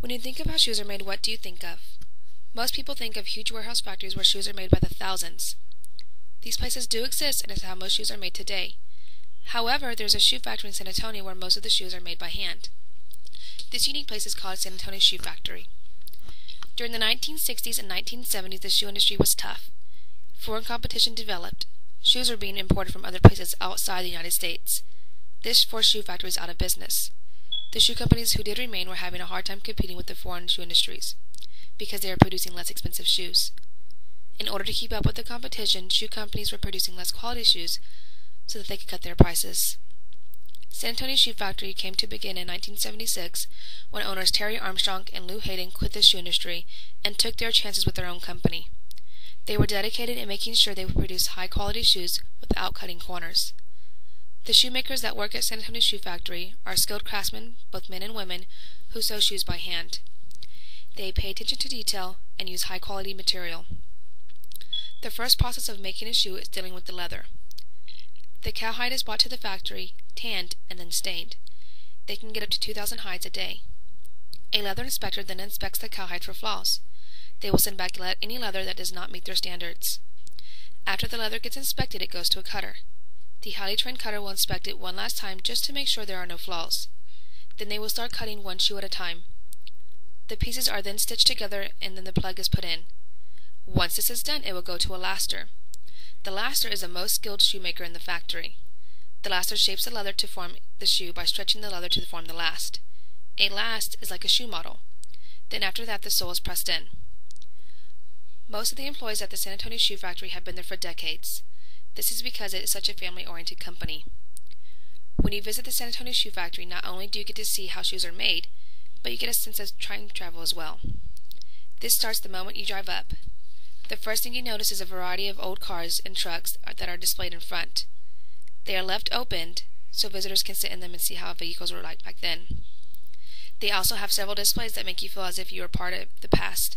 When you think of how shoes are made, what do you think of? Most people think of huge warehouse factories where shoes are made by the thousands. These places do exist and is how most shoes are made today. However, there's a shoe factory in San Antonio where most of the shoes are made by hand. This unique place is called San Antonio Shoe Factory. During the 1960s and 1970s, the shoe industry was tough. Foreign competition developed. Shoes were being imported from other places outside the United States. This forced shoe factories out of business. The shoe companies who did remain were having a hard time competing with the foreign shoe industries because they were producing less expensive shoes. In order to keep up with the competition, shoe companies were producing less quality shoes so that they could cut their prices. San Antonio Shoe Factory came to begin in 1976 when owners Terry Armstrong and Lou Hayden quit the shoe industry and took their chances with their own company. They were dedicated in making sure they would produce high-quality shoes without cutting corners. The shoemakers that work at San Antonio Shoe Factory are skilled craftsmen, both men and women, who sew shoes by hand. They pay attention to detail and use high-quality material. The first process of making a shoe is dealing with the leather. The cowhide is brought to the factory, tanned, and then stained. They can get up to 2,000 hides a day. A leather inspector then inspects the cowhide for flaws. They will send back any leather that does not meet their standards. After the leather gets inspected, it goes to a cutter. The highly trained cutter will inspect it one last time just to make sure there are no flaws. Then they will start cutting one shoe at a time. The pieces are then stitched together and then the plug is put in. Once this is done, it will go to a laster. The laster is the most skilled shoemaker in the factory. The laster shapes the leather to form the shoe by stretching the leather to form the last. A last is like a shoe model. Then after that, the sole is pressed in. Most of the employees at the San Antonio Shoe Factory have been there for decades. This is because it is such a family-oriented company. When you visit the San Antonio Shoe Factory, not only do you get to see how shoes are made, but you get a sense of time travel as well. This starts the moment you drive up. The first thing you notice is a variety of old cars and trucks that are displayed in front. They are left opened so visitors can sit in them and see how vehicles were like back then. They also have several displays that make you feel as if you were part of the past.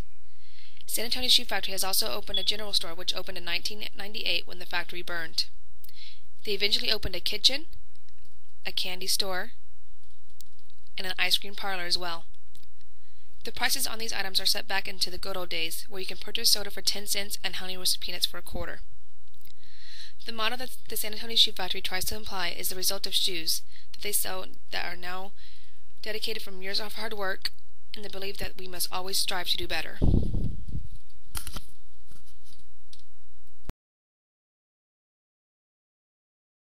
San Antonio Shoe Factory has also opened a general store which opened in 1998 when the factory burned. They eventually opened a kitchen, a candy store, and an ice cream parlor as well. The prices on these items are set back into the good old days where you can purchase soda for 10 cents and honey roasted peanuts for a quarter. The motto that the San Antonio Shoe Factory tries to imply is the result of shoes that they sell that are now dedicated from years of hard work and the belief that we must always strive to do better.